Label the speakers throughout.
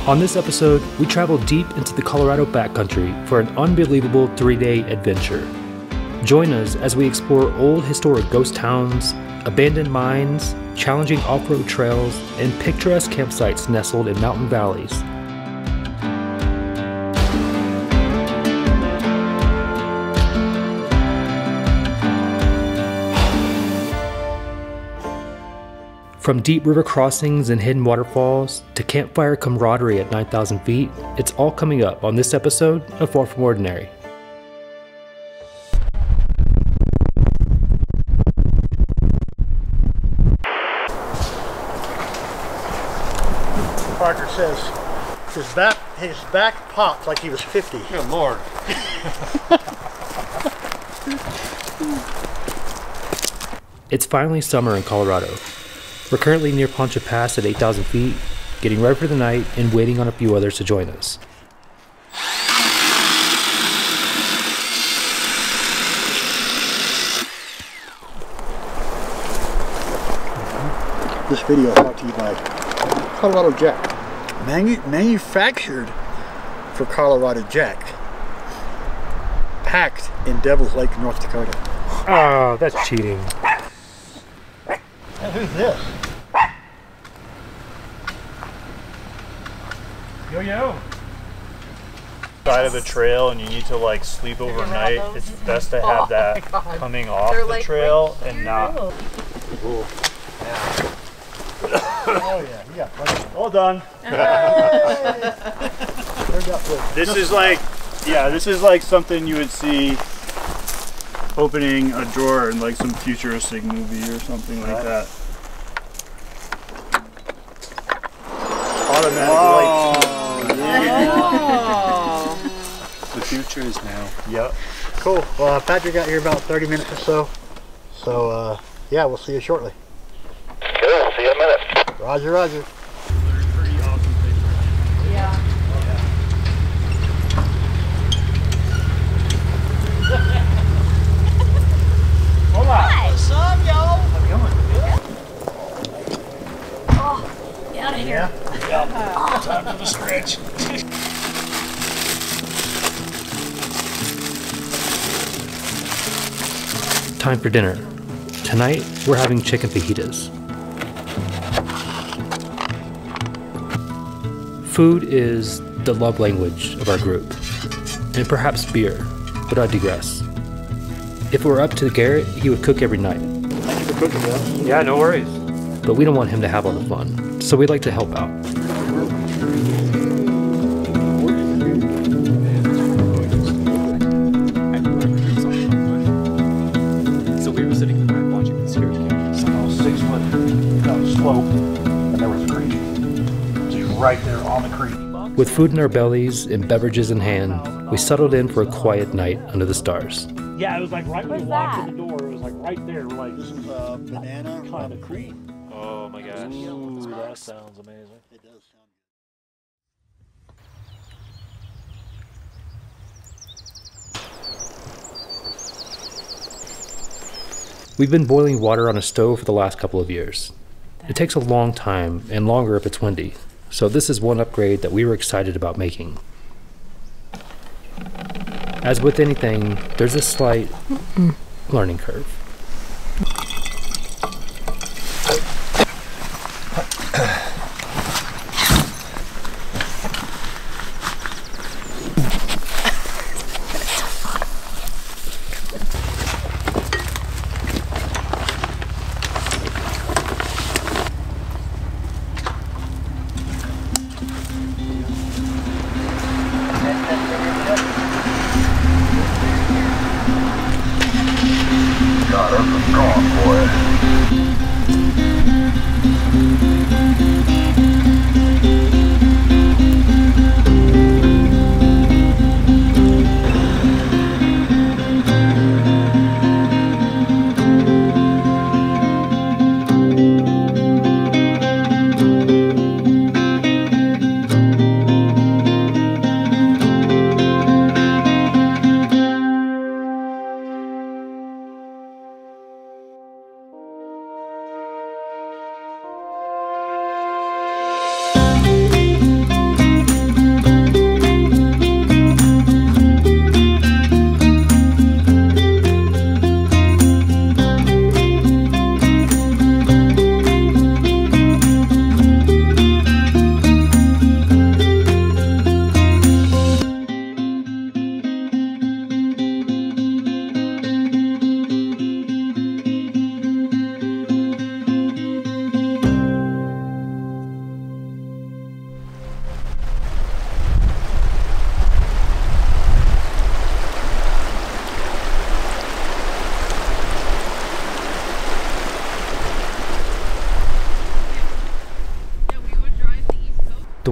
Speaker 1: On this episode, we travel deep into the Colorado backcountry for an unbelievable 3-day adventure. Join us as we explore old historic ghost towns, abandoned mines, challenging off-road trails, and picturesque campsites nestled in mountain valleys. From deep river crossings and hidden waterfalls to campfire camaraderie at 9,000 feet, it's all coming up on this episode of Far From Ordinary.
Speaker 2: Parker says his back popped like he was 50.
Speaker 3: Good Lord.
Speaker 1: It's finally summer in Colorado. We're currently near Poncha Pass at 8,000 feet, getting ready for the night and waiting on a few others to join us.
Speaker 2: This video is brought to you by Colorado Jack. Manufactured for Colorado Jack. Packed in Devil's Lake, North Dakota.
Speaker 1: Oh, that's cheating.
Speaker 2: And who's this? Yo.
Speaker 3: Side of the trail and you need to like sleep overnight, it's best to have that coming off the trail and not.
Speaker 2: Oh yeah, you got plenty.
Speaker 3: All done. This is like, yeah, this is like something you would see opening a drawer in like some futuristic movie or something like that.
Speaker 2: Automatic lights.
Speaker 4: Oh.
Speaker 5: The future is now.
Speaker 3: Yep.
Speaker 2: Cool. Well, Patrick got here about 30 minutes or so. So, yeah, we'll see you shortly.
Speaker 6: Cool. See you in a minute.
Speaker 2: Roger, roger.
Speaker 3: Pretty awesome place.
Speaker 4: Yeah.
Speaker 3: Hola.
Speaker 4: What's up, y'all?
Speaker 2: How you going?
Speaker 4: Oh, get out of here.
Speaker 2: Yeah.
Speaker 3: Time for the stretch.
Speaker 1: Time for dinner. Tonight, we're having chicken fajitas. Food is the love language of our group, and perhaps beer, but I digress. If it were up to Garrett, he would cook every night.
Speaker 2: Thank you for cooking, Bill.
Speaker 1: Yeah, no worries. But we don't want him to have all the fun, so we'd like to help out.
Speaker 5: So we were sitting in the back watching the security cameras.
Speaker 2: About 6 foot down the slope, and there was a creek. Just right there on the creek.
Speaker 1: With food in our bellies and beverages in hand, we settled in for a quiet night under the stars.
Speaker 3: Yeah, it was like right when you walked in the door, it was like right there. We're like,
Speaker 2: This is banana kind of creek.
Speaker 5: Oh my gosh.
Speaker 3: ooh, that sounds amazing.
Speaker 2: It does sound
Speaker 1: We've been boiling water on a stove for the last couple of years. It takes a long time and longer if it's windy, so this is one upgrade that we were excited about making. As with anything, there's a slight learning curve.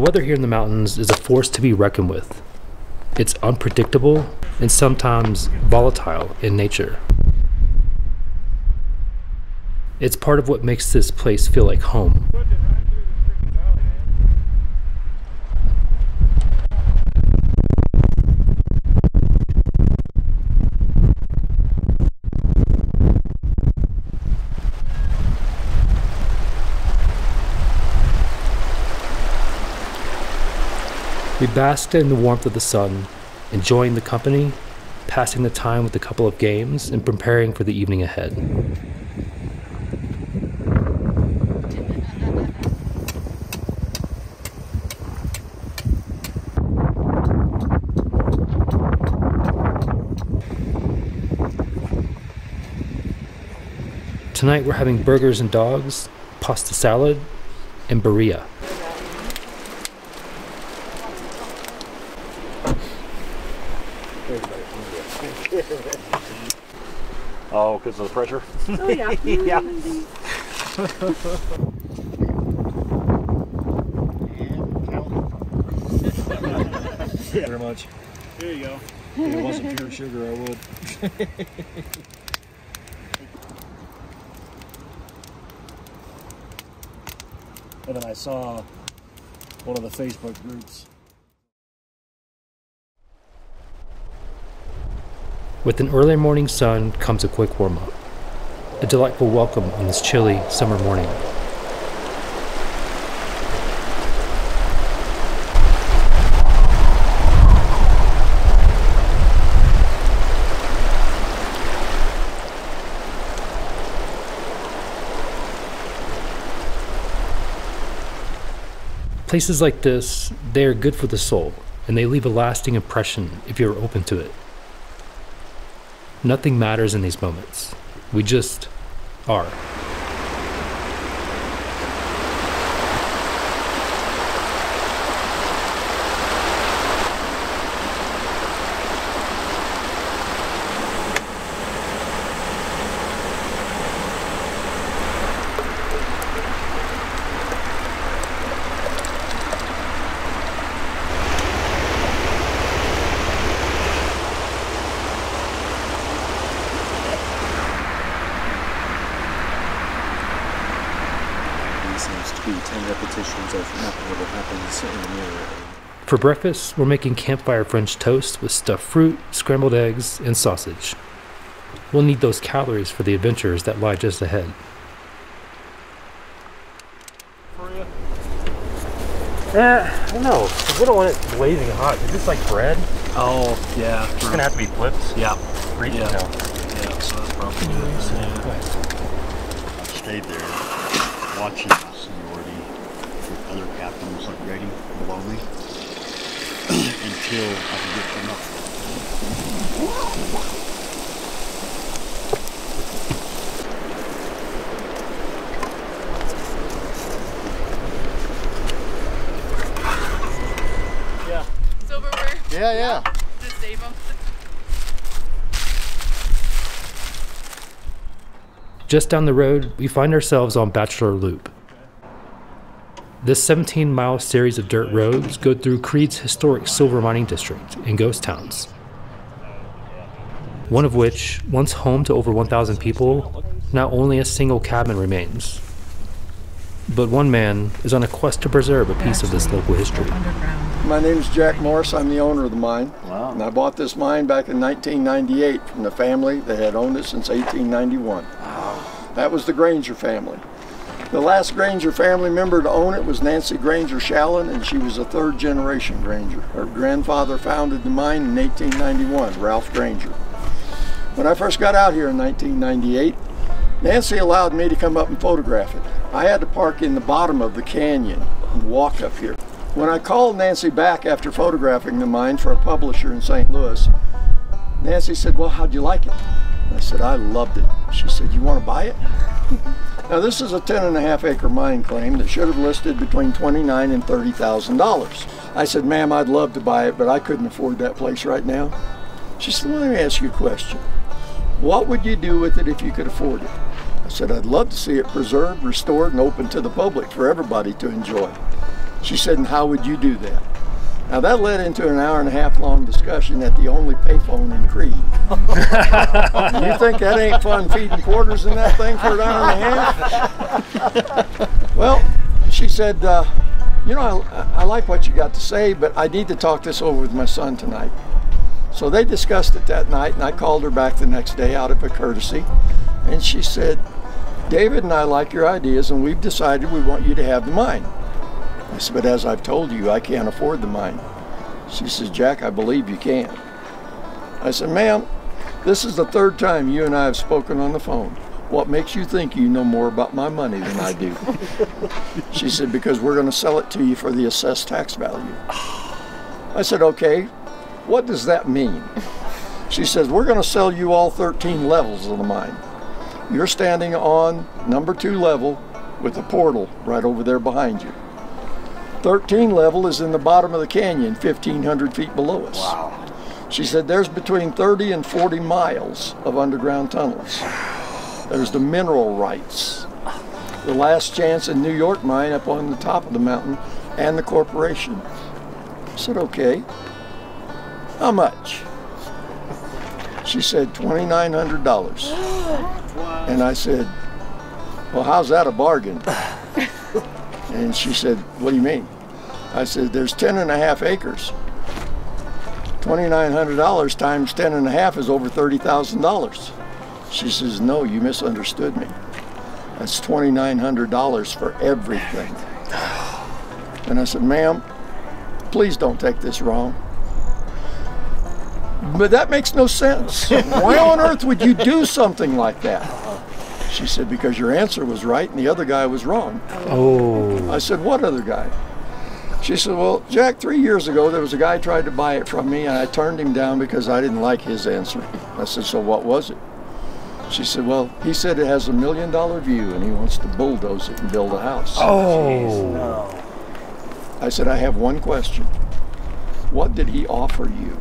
Speaker 1: weather here in the mountains is a force to be reckoned with. It's unpredictable and sometimes volatile in nature. It's part of what makes this place feel like home. We basked in the warmth of the sun, enjoying the company, passing the time with a couple of games, and preparing for the evening ahead. Tonight we're having burgers and dogs, pasta salad, and birria.
Speaker 7: Oh, because of the pressure?
Speaker 4: Oh, yeah.
Speaker 7: Yeah.
Speaker 3: Very much. There you go.
Speaker 7: If it wasn't pure sugar, I would. And then I saw one of the Facebook groups.
Speaker 1: With an early morning sun comes a quick warm-up, a delightful welcome on this chilly summer morning. Places like this, they are good for the soul, and they leave a lasting impression if you're open to it. Nothing matters in these moments. We just are. For breakfast, we're making campfire French toast with stuffed fruit, scrambled eggs, and sausage. We'll need those calories for the adventures that lie just ahead.
Speaker 7: I don't know. We don't want it blazing hot. Is this like bread?
Speaker 3: Oh, yeah.
Speaker 7: It's gonna have to be flipped.
Speaker 3: Yeah.
Speaker 7: Reach
Speaker 3: Yeah.
Speaker 7: now.
Speaker 3: Yeah, so that's probably good.
Speaker 8: I stayed there watching the seniority with other captains like ready below me until I could get enough.
Speaker 3: Yeah.
Speaker 4: Silverware.
Speaker 2: Yeah.
Speaker 4: Just save them.
Speaker 1: Just down the road, we find ourselves on Bachelor Loop. This 17-mile series of dirt roads go through Creede's historic silver mining district and ghost towns. One of which, once home to over 1,000 people, now only a single cabin remains. But one man is on a quest to preserve a piece of this local history.
Speaker 2: My name's Jack Morris. I'm the owner of the mine.
Speaker 8: Wow.
Speaker 2: And I bought this mine back in 1998 from the family that had owned it since 1891. Wow. That was the Granger family. The last Granger family member to own it was Nancy Granger Shallon, and she was a third generation Granger. Her grandfather founded the mine in 1891, Ralph Granger. When I first got out here in 1998, Nancy allowed me to come up and photograph it. I had to park in the bottom of the canyon and walk up here. When I called Nancy back after photographing the mine for a publisher in St. Louis, Nancy said, "Well, how'd you like it?" I said, "I loved it." She said, "You want to buy it?" Now this is a 10.5 acre mine claim that should have listed between $29,000 and $30,000. I said, "Ma'am, I'd love to buy it, but I couldn't afford that place right now." She said, "Well, let me ask you a question. What would you do with it if you could afford it?" I said, "I'd love to see it preserved, restored, and open to the public for everybody to enjoy." She said, and how would you do that? Now that led into an 1.5 hour long discussion at the only payphone in Creede. You think that ain't fun feeding quarters in that thing for an 1.5 hours? Well, she said, you know, I like what you got to say, but I need to talk this over with my son tonight. So they discussed it that night, and I called her back the next day out of a courtesy, and she said, David and I like your ideas, and we've decided we want you to have the mine. I said, but as I've told you, I can't afford the mine. She says, Jack, I believe you can. I said, ma'am, this is the 3rd time you and I have spoken on the phone. What makes you think you know more about my money than I do? She said, because we're going to sell it to you for the assessed tax value. I said, okay, what does that mean? She says, we're going to sell you all 13 levels of the mine. You're standing on number 2 level with a portal right over there behind you. 13 level is in the bottom of the canyon, 1,500 feet below us. Wow. She said there's between 30 and 40 miles of underground tunnels. There's the mineral rights, the Last Chance in New York mine up on the top of the mountain, and the corporation. I said, okay, how much? She said $2,900. And I said, well, how's that a bargain? And she said, what do you mean? I said, there's 10.5 acres. $2,900 times 10.5 is over $30,000. She says, no, you misunderstood me. That's $2,900 for everything. And I said, ma'am, please don't take this wrong. But that makes no sense. Why on earth would you do something like that? She said, because your answer was right and the other guy was wrong.
Speaker 1: Oh.
Speaker 2: I said, what other guy? She said, well, Jack, 3 years ago, there was a guy who tried to buy it from me, and I turned him down because I didn't like his answer. I said, so what was it? She said, well, he said it has $1 million view, and he wants to bulldoze it and build a house.
Speaker 1: Oh.
Speaker 2: I said, I have one question. What did he offer you?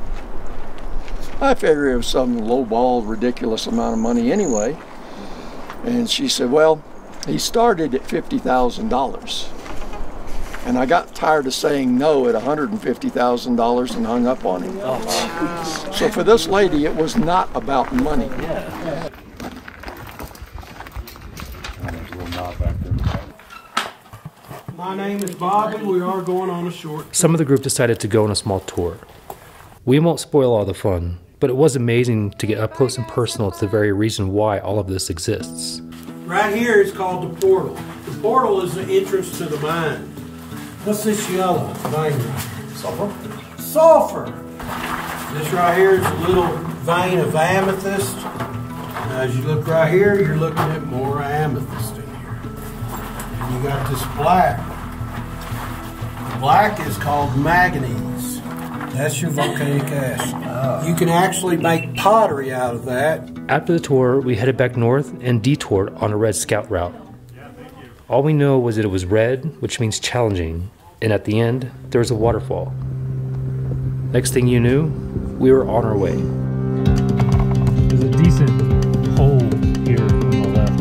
Speaker 2: I figured it was some low-ball, ridiculous amount of money anyway. And she said, well, he started at $50,000. And I got tired of saying no at $150,000 and hung up on him. So for this lady, it was not about money.
Speaker 9: My name is Bobby. We are going on a short.
Speaker 1: Some of the group decided to go on a small tour. We won't spoil all the fun, but it was amazing to get up close and personal to the very reason why all of this exists.
Speaker 9: Right here is called the portal. The portal is the entrance to the mine. What's this yellow vein right here? Sulfur. Sulfur! This right here is a little vein of amethyst. Now, as you look right here, you're looking at more amethyst in here. And you got this black. The black is called manganese. That's your volcanic acid. You can actually make pottery out of that.
Speaker 1: After the tour, we headed back north and detoured on a red scout route. All we know was that it was red, which means challenging, and at the end, there was a waterfall. Next thing you knew, we were on our way. There's a decent hole here on the left.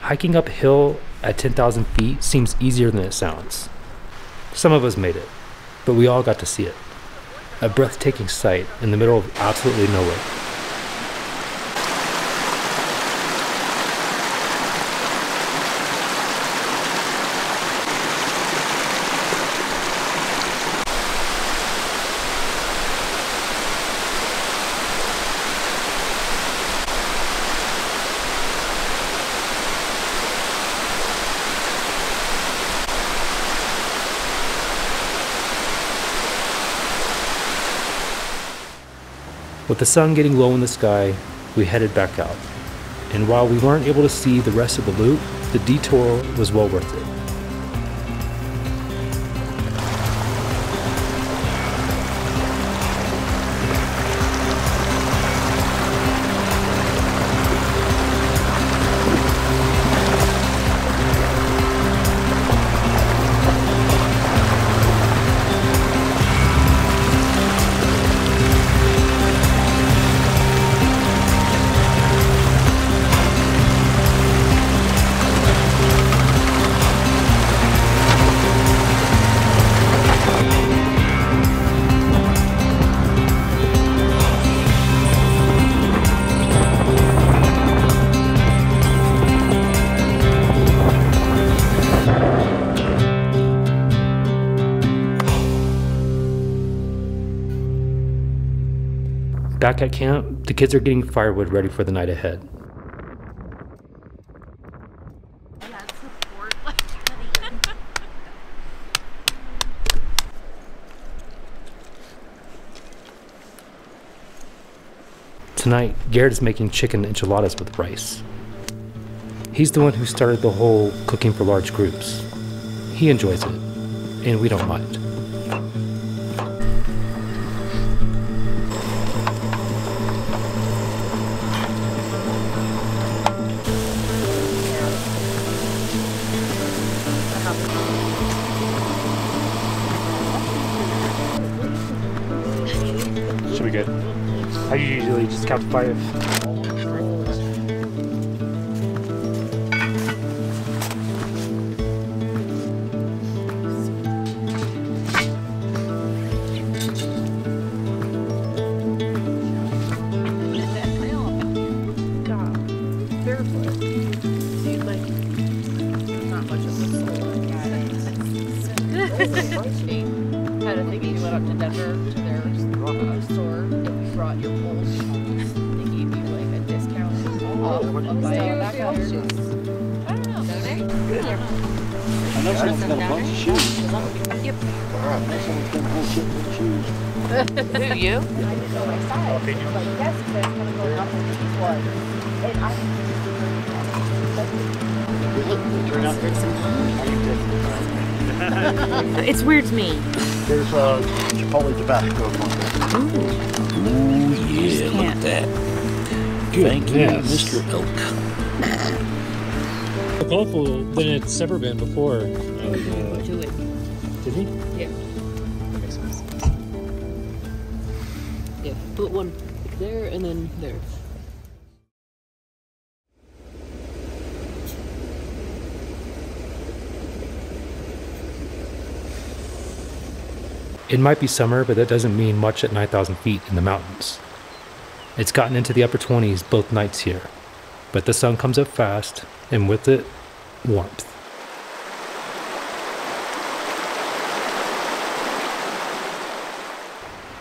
Speaker 1: Hiking uphill at 10,000 feet seems easier than it sounds. Some of us made it, but we all got to see it. A breathtaking sight in the middle of absolutely nowhere. With the sun getting low in the sky, we headed back out. And while we weren't able to see the rest of the loop, the detour was well worth it. Back at camp, the kids are getting firewood ready for the night ahead. Tonight, Garrett is making chicken enchiladas with rice. He's the one who started the whole cooking for large groups. He enjoys it, and we don't mind. Should be good. I usually just count to 5.
Speaker 4: Had a thing you went up to Denver to their store. If you brought your poles, they gave you like a discount off of buying backcountry shoes. I don't know. Good.
Speaker 8: I know someone's got a bunch of shoes.
Speaker 4: Yep.
Speaker 8: I know someone's got a whole shit of shoes.
Speaker 4: Who, you? I didn't know my size. Like, yes, that's kind of going up with these ones. And I
Speaker 8: Turn out there some.
Speaker 4: it's weird to me.
Speaker 8: There's Chromoly tobacco.
Speaker 10: Ooh, yeah, look at that. Thank you, Mr. Elk.
Speaker 1: Colorful than it's ever been before.
Speaker 4: Do it.
Speaker 1: Did he?
Speaker 4: Yeah. Makes sense. Yeah, put one there and then there.
Speaker 1: It might be summer, but that doesn't mean much at 9,000 feet in the mountains. It's gotten into the upper 20s both nights here, but the sun comes up fast, and with it, warmth.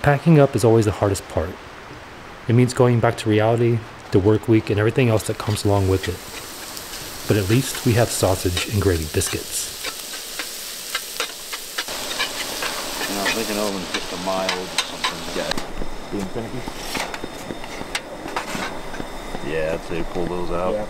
Speaker 1: Packing up is always the hardest part. It means going back to reality, the work week, and everything else that comes along with it. But at least we have sausage and gravy biscuits.
Speaker 8: I'm thinking over just a mile or something. Yeah. The Infinity? Yeah, I'd say pull those out. Yeah.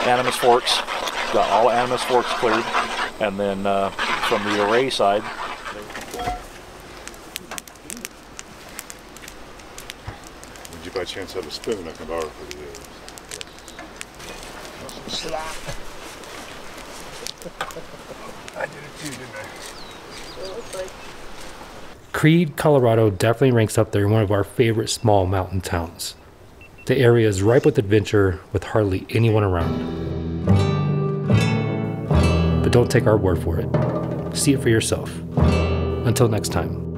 Speaker 8: Animus forks. Got all Animus forks cleared. And then from the array side,
Speaker 11: by chance have a spoon I can borrow for you. I did it too, didn't I?
Speaker 1: Creede, Colorado definitely ranks up there in one of our favorite small mountain towns. The area is ripe with adventure with hardly anyone around. But don't take our word for it. See it for yourself. Until next time.